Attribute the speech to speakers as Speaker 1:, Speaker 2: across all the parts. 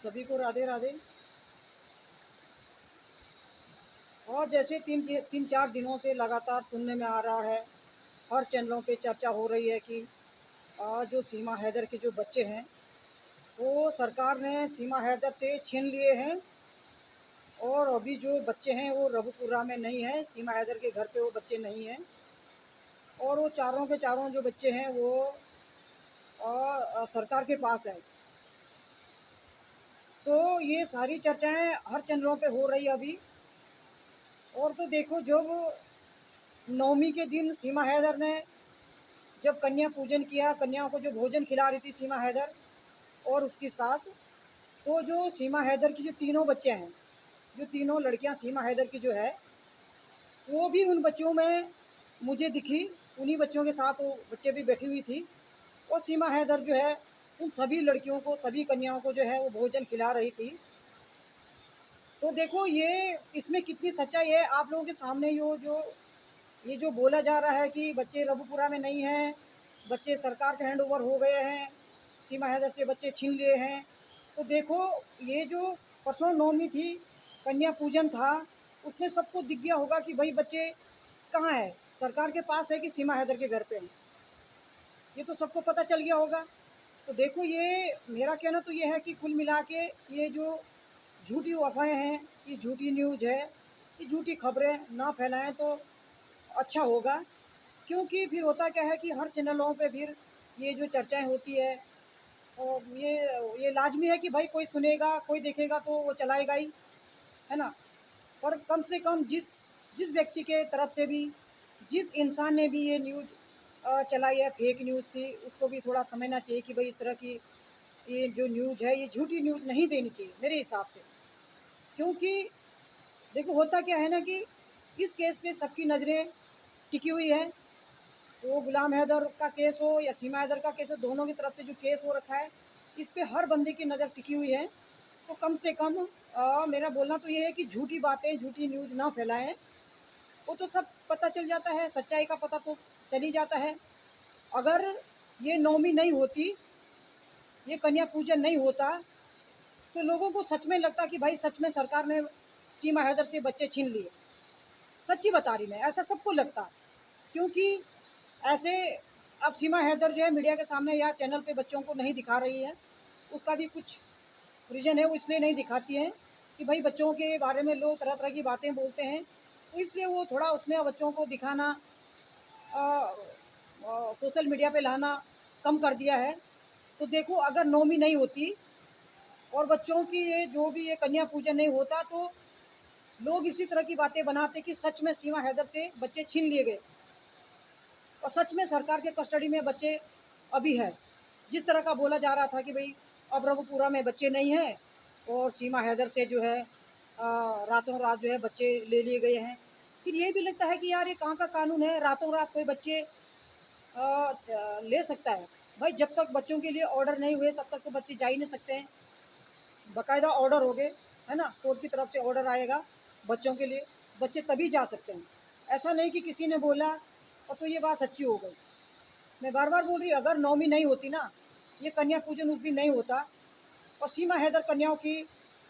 Speaker 1: सभी को राधे राधे। और जैसे तीन चार दिनों से लगातार सुनने में आ रहा है, हर चैनलों पे चर्चा हो रही है कि जो सीमा हैदर के जो बच्चे हैं वो सरकार ने सीमा हैदर से छीन लिए हैं। और अभी जो बच्चे हैं वो रघुपुरा में नहीं है, सीमा हैदर के घर पे वो बच्चे नहीं हैं। और वो चारों के चारों जो बच्चे हैं वो सरकार के पास है। तो ये सारी चर्चाएं हर चैनलों पे हो रही है अभी। और तो देखो, जब नवमी के दिन सीमा हैदर ने जब कन्या पूजन किया, कन्याओं को जो भोजन खिला रही थी सीमा हैदर और उसकी सास, तो जो सीमा हैदर की जो तीनों बच्चे हैं, जो तीनों लड़कियां सीमा हैदर की जो है, वो भी उन बच्चों में मुझे दिखी। उन्हीं बच्चों के साथ वो बच्चे भी बैठी हुई थी। और सीमा हैदर जो है उन सभी लड़कियों को, सभी कन्याओं को जो है वो भोजन खिला रही थी। तो देखो, ये इसमें कितनी सच्चाई है आप लोगों के सामने। ये जो बोला जा रहा है कि बच्चे रघुपुरा में नहीं हैं, बच्चे सरकार के हैंड ओवर हो गए हैं, सीमा हैदर से बच्चे छीन लिए हैं। तो देखो, ये जो परसों नवमी थी, कन्या पूजन था, उसमें सबको दिख गया होगा कि भाई बच्चे कहाँ है, सरकार के पास है कि सीमा हैदर के घर पे है। ये तो सबको पता चल गया होगा। तो देखो, ये मेरा कहना तो ये है कि कुल मिला के ये जो झूठी अफवाहें हैं, ये झूठी न्यूज़ है, ये झूठी खबरें ना फैलाएं तो अच्छा होगा। क्योंकि फिर होता क्या है कि हर चैनलों पे फिर ये जो चर्चाएं होती है, और ये लाजमी है कि भाई कोई सुनेगा, कोई देखेगा तो वो चलाएगा ही, है ना। पर कम से कम जिस जिस व्यक्ति के तरफ से भी, जिस इंसान ने भी ये न्यूज़ चलाई है, फेक न्यूज़ थी, उसको भी थोड़ा समझना चाहिए कि भाई इस तरह की ये जो न्यूज़ है, ये झूठी न्यूज़ नहीं देनी चाहिए मेरे हिसाब से। क्योंकि देखो, होता क्या है ना कि इस केस पे सबकी नज़रें टिकी हुई है। वो गुलाम हैदर का केस हो या सीमा हैदर का केस हो, दोनों की तरफ से जो केस हो रखा है, इस पे हर बंदे की नज़र टिकी हुई है। तो कम से कम मेरा बोलना तो ये है कि झूठी बातें, झूठी न्यूज़ ना फैलाएं। वो तो सब पता चल जाता है, सच्चाई का पता तो चल ही जाता है। अगर ये नवमी नहीं होती, ये कन्या पूजन नहीं होता, तो लोगों को सच में लगता कि भाई सच में सरकार ने सीमा हैदर से बच्चे छीन लिए। सच्ची बता रही मैं, ऐसा सबको लगता। क्योंकि ऐसे अब सीमा हैदर जो है मीडिया के सामने या चैनल पे बच्चों को नहीं दिखा रही है, उसका भी कुछ रीज़न है। वो इसलिए नहीं दिखाती हैं कि भाई बच्चों के बारे में लोग तरह तरह की बातें बोलते हैं, तो इसलिए वो थोड़ा उसमें बच्चों को दिखाना, सोशल मीडिया पे लाना कम कर दिया है। तो देखो, अगर नवमी नहीं होती और बच्चों की ये जो भी ये कन्या पूजन नहीं होता, तो लोग इसी तरह की बातें बनाते कि सच में सीमा हैदर से बच्चे छीन लिए गए और सच में सरकार के कस्टडी में बच्चे अभी है। जिस तरह का बोला जा रहा था कि भाई अब रघुपुरा में बच्चे नहीं हैं और सीमा हैदर से जो है रातों रात जो है बच्चे ले लिए गए हैं। फिर ये भी लगता है कि यार ये कहाँ का कानून है, रातों रात कोई बच्चे ले सकता है। भाई जब तक बच्चों के लिए ऑर्डर नहीं हुए तब तक तो बच्चे जा ही नहीं सकते हैं। बाकायदा ऑर्डर हो गए, है ना, कोर्ट की तरफ से ऑर्डर आएगा बच्चों के लिए, बच्चे तभी जा सकते हैं। ऐसा नहीं कि किसी ने बोला और तो ये बात सच्ची हो गई। मैं बार बार बोल रही हूँ, अगर नवमी नहीं होती ना, ये कन्या पूजन उस दिन नहीं होता और सीमा हैदर कन्याओं की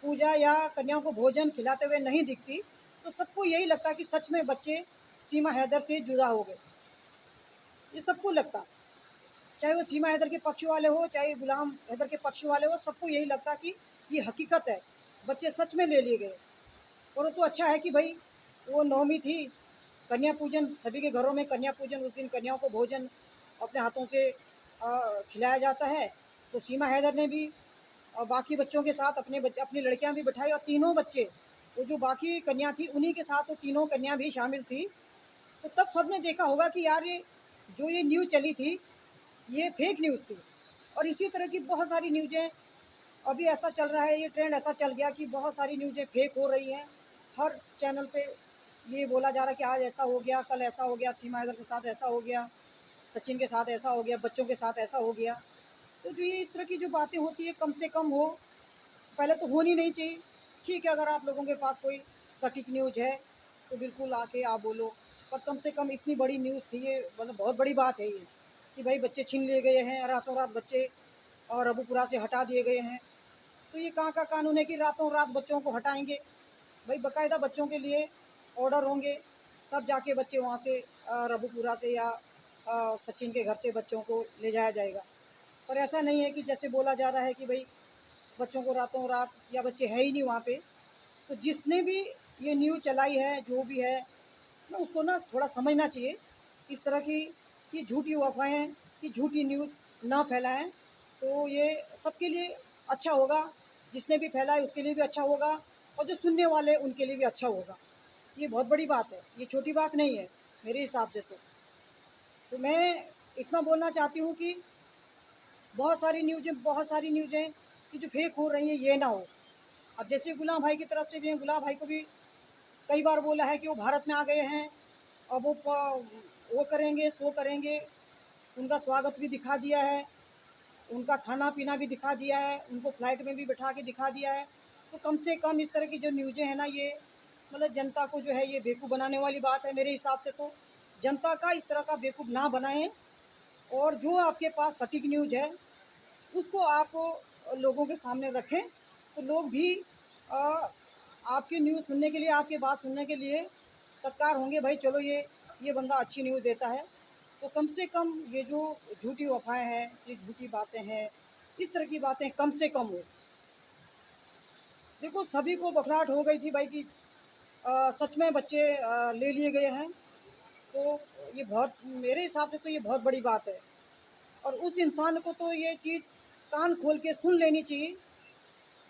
Speaker 1: पूजा या कन्याओं को भोजन खिलाते हुए नहीं दिखती, तो सबको यही लगता कि सच में बच्चे सीमा हैदर से जुदा हो गए। ये सबको लगता, चाहे वो सीमा हैदर के पक्ष वाले हो, चाहे गुलाम हैदर के पक्ष वाले हो, सबको यही लगता कि ये हकीकत है, बच्चे सच में ले लिए गए। और वो तो अच्छा है कि भाई वो नवमी थी, कन्या पूजन, सभी के घरों में कन्या पूजन, उस दिन कन्याओं को भोजन अपने हाथों से खिलाया जाता है। तो सीमा हैदर ने भी और बाकी बच्चों के साथ अपनी लड़कियां भी बिठाई, और तीनों बच्चे, वो जो बाकी कन्या थी उन्हीं के साथ वो तीनों कन्या भी शामिल थी। तो तब सबने देखा होगा कि यार ये जो ये न्यूज़ चली थी, ये फेक न्यूज़ थी। और इसी तरह की बहुत सारी न्यूज़ें अभी ऐसा चल रहा है, ये ट्रेंड ऐसा चल गया कि बहुत सारी न्यूज़ें फेक हो रही हैं। हर चैनल पे ये बोला जा रहा है कि आज ऐसा हो गया, कल ऐसा हो गया, सीमा हैदर के साथ ऐसा हो गया, सचिन के साथ ऐसा हो गया, बच्चों के साथ ऐसा हो गया। तो जो ये इस तरह की जो बातें होती है, कम से कम हो, पहले तो होनी नहीं चाहिए। ठीक है, अगर आप लोगों के पास कोई सटीक न्यूज़ है तो बिल्कुल आके आप बोलो, पर कम से कम इतनी बड़ी न्यूज़ थी ये, मतलब बहुत बड़ी बात है ये कि भाई बच्चे छीन लिए गए हैं, रातों रात बच्चे और रघुपुरा से हटा दिए गए हैं। तो ये कहाँ का कानून है कि रातों रात बच्चों को हटाएंगे? भाई बाकायदा बच्चों के लिए ऑर्डर होंगे, तब जाके बच्चे वहाँ से रबूपुरा से या सचिन के घर से बच्चों को ले जाया जाएगा। पर ऐसा नहीं है कि जैसे बोला जा रहा है कि भाई बच्चों को रातों रात, या बच्चे है ही नहीं वहाँ पे। तो जिसने भी ये न्यूज़ चलाई है, जो भी है, ना उसको ना थोड़ा समझना चाहिए। इस तरह की झूठी अफवाहें, कि झूठी न्यूज़ ना फैलाएं, तो ये सबके लिए अच्छा होगा। जिसने भी फैलाए उसके लिए भी अच्छा होगा, और जो सुनने वाले उनके लिए भी अच्छा होगा। ये बहुत बड़ी बात है, ये छोटी बात नहीं है मेरे हिसाब से। तो मैं इतना बोलना चाहती हूँ कि बहुत सारी न्यूज़ें कि जो फेक हो रही हैं, ये ना हो। अब जैसे गुलाम भाई की तरफ से भी हैं, गुलाम भाई को भी कई बार बोला है कि वो भारत में आ गए हैं, अब वो करेंगे, सो करेंगे। उनका स्वागत भी दिखा दिया है, उनका खाना पीना भी दिखा दिया है, उनको फ्लाइट में भी बिठा के दिखा दिया है। तो कम से कम इस तरह की जो न्यूज़ें हैं ना, ये मतलब जनता को जो है ये बेवकूफ़ बनाने वाली बात है मेरे हिसाब से। तो जनता का इस तरह का बेवकूफ़ ना बनाएं, और जो आपके पास सटीक न्यूज़ है उसको आप लोगों के सामने रखें, तो लोग भी आपकी न्यूज़ सुनने के लिए, आपकी बात सुनने के लिए तत्पर होंगे। भाई चलो, ये बंदा अच्छी न्यूज़ देता है। तो कम से कम ये जो झूठी अफवाहें हैं, ये झूठी बातें हैं, इस तरह की बातें कम से कम हो। देखो, सभी को बखलाहट हो गई थी भाई कि सच में बच्चे ले लिए गए हैं। तो ये बहुत, मेरे हिसाब से तो ये बहुत बड़ी बात है, और उस इंसान को तो ये चीज़ कान खोल के सुन लेनी चाहिए।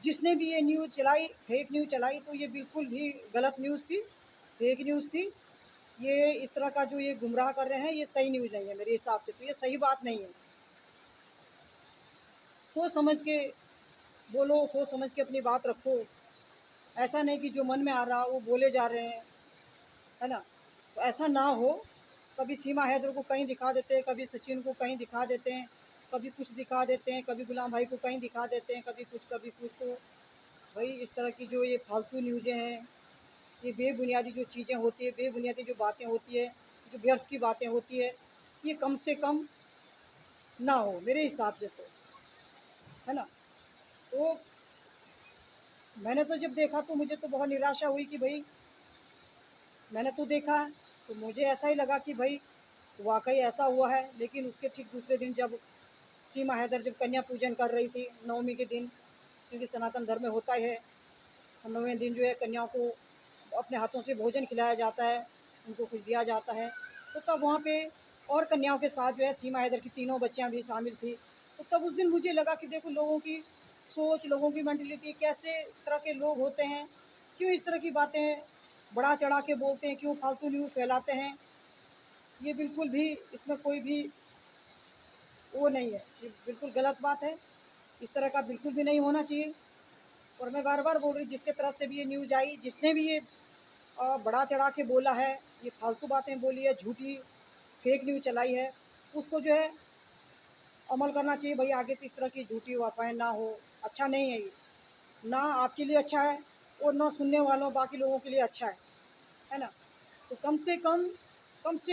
Speaker 1: जिसने भी ये न्यूज़ चलाई, फेक न्यूज़ चलाई, तो ये बिल्कुल भी गलत न्यूज़ थी, फेक न्यूज़ थी। ये इस तरह का जो ये गुमराह कर रहे हैं, ये सही न्यूज़ नहीं है मेरे हिसाब से। तो ये सही बात नहीं है। सोच समझ के बोलो, सोच समझ के अपनी बात रखो। ऐसा नहीं कि जो मन में आ रहा वो बोले जा रहे हैं, है ना? तो ऐसा ना हो। कभी सीमा हैदर को कहीं दिखा देते हैं, कभी सचिन को कहीं दिखा देते हैं, कभी कुछ दिखा देते हैं, कभी गुलाम भाई को कहीं दिखा देते हैं, कभी कुछ कभी कुछ। तो भाई इस तरह की जो ये फालतू न्यूज़ें हैं, ये बेबुनियादी जो चीज़ें होती है, बेबुनियादी जो बातें होती है, जो व्यर्थ की बातें होती है, ये कम से कम ना हो मेरे हिसाब से। तो है ना? तो मैंने तो जब देखा तो मुझे तो बहुत निराशा हुई कि भाई मैंने तो देखा है, तो मुझे ऐसा ही लगा कि भाई वाकई ऐसा हुआ है। लेकिन उसके ठीक दूसरे दिन जब सीमा हैदर जब कन्या पूजन कर रही थी नवमी के दिन, क्योंकि सनातन धर्म में होता ही है, 9वें दिन जो है कन्याओं को अपने हाथों से भोजन खिलाया जाता है, उनको कुछ दिया जाता है। तो तब वहाँ पे और कन्याओं के साथ जो है सीमा हैदर की तीनों बच्चियाँ भी शामिल थी। तो तब उस दिन मुझे लगा कि देखो, लोगों की सोच, लोगों की मेंटलिटी, कैसे तरह के लोग होते हैं, क्यों इस तरह की बातें बढ़ा चढ़ा के बोलते हैं, क्यों फालतू न्यूज़ फैलाते हैं। ये बिल्कुल भी, इसमें कोई भी वो नहीं है, ये बिल्कुल गलत बात है। इस तरह का बिल्कुल भी नहीं होना चाहिए। और मैं बार बार बोल रही, जिसके तरफ से भी ये न्यूज़ आई, जिसने भी ये बढ़ा चढ़ा के बोला है, ये फालतू बातें बोली है, झूठी फेक न्यूज़ चलाई है, उसको जो है अमल करना चाहिए। भाई आगे से इस तरह की झूठी अफवाहें ना हो। अच्छा नहीं है ये, ना आपके लिए अच्छा है, और ना सुनने वालों बाकी लोगों के लिए अच्छा है ना? तो कम से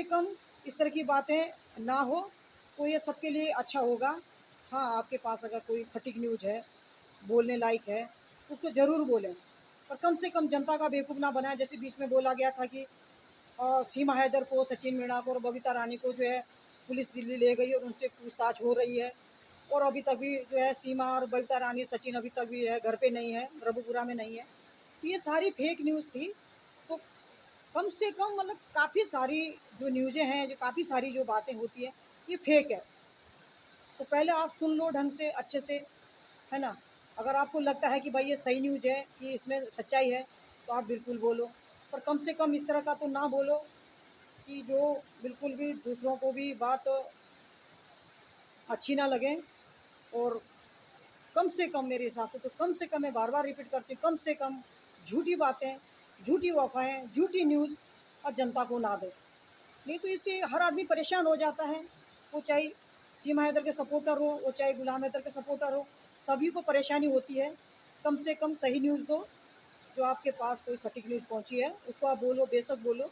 Speaker 1: कम इस तरह की बातें ना हो, तो ये सबके लिए अच्छा होगा। हाँ, आपके पास अगर कोई सटीक न्यूज़ है, बोलने लायक है, तो उसको ज़रूर बोलें, पर कम से कम जनता का बेवकूफ़ ना बनाएं। जैसे बीच में बोला गया था कि सीमा हैदर को, सचिन मीणा को और बबीता रानी को जो है पुलिस दिल्ली ले गई और उनसे पूछताछ हो रही है, और अभी तक भी जो है सीमा और बबीता रानी, सचिन अभी तक भी है घर पे नहीं है, रबूपुरा में नहीं है। तो ये सारी फेक न्यूज़ थी। तो कम से कम मतलब काफ़ी सारी जो न्यूज़ें हैं, जो काफ़ी सारी जो बातें होती हैं, ये फेक है। तो पहले आप सुन लो ढंग से, अच्छे से, है ना? अगर आपको लगता है कि भाई ये सही न्यूज़ है, कि इसमें सच्चाई है, तो आप बिल्कुल बोलो। पर कम से कम इस तरह का तो ना बोलो कि जो बिल्कुल भी दूसरों को भी बात अच्छी ना लगे। और कम से कम मेरे हिसाब से तो, कम से कम, मैं बार बार रिपीट करती हूँ, कम से कम झूठी बातें, झूठी अफवाहें, झूठी न्यूज़ और जनता को ना दें। नहीं तो इससे हर आदमी परेशान हो जाता है। वो चाहे सीमा हैदर के सपोर्टर हो, वो चाहे गुलाम हैदर के सपोर्टर हो, सभी को परेशानी होती है। कम से कम सही न्यूज़ दो। जो आपके पास कोई सटीक न्यूज़ पहुंची है उसको आप बोलो, बेशक बोलो,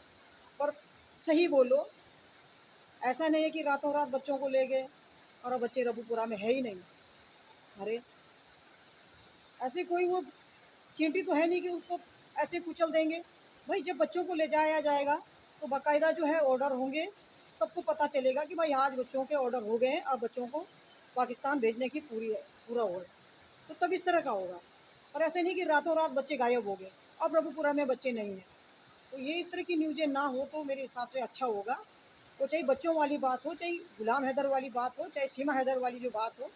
Speaker 1: पर सही बोलो। ऐसा नहीं है कि रातों रात बच्चों को ले गए और अब बच्चे रबूपुरा में है ही नहीं। अरे ऐसे कोई वो चींटी तो है नहीं कि उसको ऐसे कुचल देंगे। भाई जब बच्चों को ले जाया जाएगा तो बाकायदा जो है ऑर्डर होंगे, सबको पता चलेगा कि भाई आज बच्चों के ऑर्डर हो गए हैं, अब बच्चों को पाकिस्तान भेजने की पूरा हो है। तो तब इस तरह का होगा। और ऐसे नहीं कि रातों रात बच्चे गायब हो गए, अब रघुपुरा में बच्चे नहीं हैं। तो ये इस तरह की न्यूज़ें ना हो तो मेरे हिसाब से अच्छा होगा। वो चाहे बच्चों वाली बात हो, चाहे गुलाम हैदर वाली बात हो, चाहे सीमा हैदर वाली जो बात हो,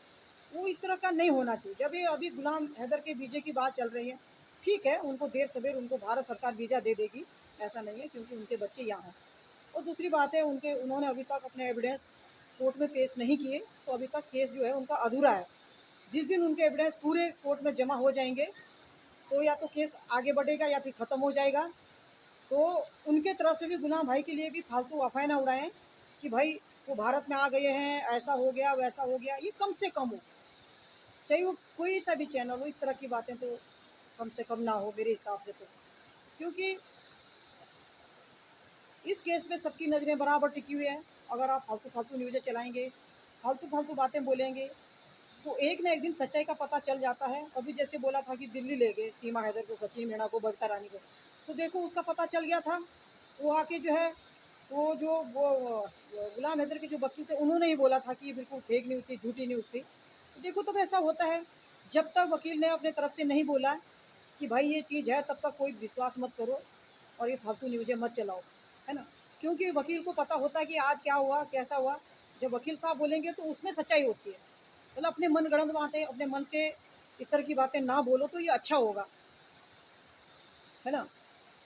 Speaker 1: वो इस तरह का नहीं होना चाहिए। जब ये अभी गुलाम हैदर के वीज़े की बात चल रही है, ठीक है, उनको देर सवेर उनको भारत सरकार वीज़ा दे देगी, ऐसा नहीं है, क्योंकि उनके बच्चे यहाँ हैं। और दूसरी बात है, उन्होंने अभी तक अपने एविडेंस कोर्ट में पेश नहीं किए, तो अभी तक केस जो है उनका अधूरा है। जिस दिन उनके एविडेंस पूरे कोर्ट में जमा हो जाएंगे, तो या तो केस आगे बढ़ेगा या फिर ख़त्म हो जाएगा। तो उनके तरफ से भी गुलाम भाई के लिए भी फालतू अफवाहें ना उड़ाएं कि भाई वो भारत में आ गए हैं, ऐसा हो गया वैसा हो गया। ये कम से कम हो, चाहे वो कोई सा भी चैनल हो, इस तरह की बातें तो कम से कम ना हो मेरे हिसाब से। तो क्योंकि इस केस में सबकी नज़रें बराबर टिकी हुई है। अगर आप फालतू फालतू न्यूज़ें चलाएंगे, फालतू फालतू बातें बोलेंगे, तो एक ना एक दिन सच्चाई का पता चल जाता है। अभी जैसे बोला था कि दिल्ली ले गए सीमा हैदर को, सचिन मीणा को, बबीता रानी को, तो देखो उसका पता चल गया था। वो आके जो है वो गुलाम हैदर के जो वकील थे, उन्होंने ही बोला था कि ये बिल्कुल फेक न्यूज़ थी, झूठी न्यूज़ थी। तो देखो तब ऐसा होता है, जब तक वकील ने अपने तरफ से नहीं बोला कि भाई ये चीज़ है, तब तक कोई विश्वास मत करो और ये फालतू न्यूज़ें मत चलाओ, है ना। क्योंकि वकील को पता होता है कि आज क्या हुआ कैसा हुआ। जब वकील साहब बोलेंगे तो उसमें सच्चाई होती है। मतलब अपने मन गढ़ंत बातें, अपने मन से इस तरह की बातें ना बोलो तो ये अच्छा होगा, है ना।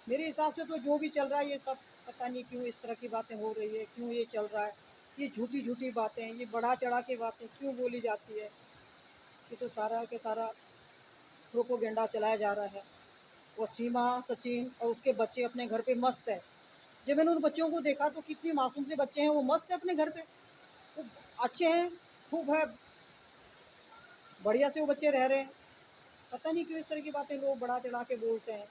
Speaker 1: मेरे हिसाब से तो जो भी चल रहा है ये सब, पता नहीं क्यों इस तरह की बातें हो रही है, क्यों ये चल रहा है। ये झूठी झूठी बातें, ये बढ़ा चढ़ा के बातें क्यों बोली जाती है। ये तो सारा के सारा प्रोपोगेंडा चलाया जा रहा है। वो सीमा, सचिन और उसके बच्चे अपने घर पे मस्त है। जब मैंने उन बच्चों को देखा तो कितनी मासूम से बच्चे हैं, वो मस्त है अपने घर पे, वो अच्छे हैं, खूब है, बढ़िया से वो बच्चे रह रहे हैं। पता नहीं क्यों इस तरह की बातें लोग बढ़ा चढ़ा के बोलते हैं,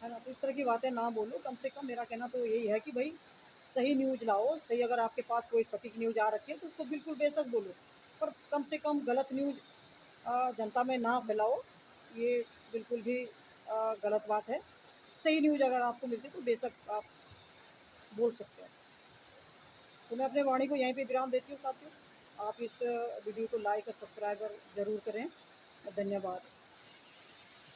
Speaker 1: है ना। तो इस तरह की बातें ना बोलो, कम से कम मेरा कहना तो यही है कि भाई सही न्यूज़ लाओ। सही, अगर आपके पास कोई सटीक न्यूज़ आ रखी है तो उसको बिल्कुल बेशक बोलो, पर कम से कम गलत न्यूज़ जनता में ना फैलाओ। ये बिल्कुल भी गलत बात है। सही न्यूज़ अगर आपको मिलती है तो बेशक आप बोल सकते हैं। तो मैं अपने वाणी को यहीं पे विराम देती हूँ साथियों। आप इस वीडियो को लाइक और सब्सक्राइब ज़रूर करें। धन्यवाद।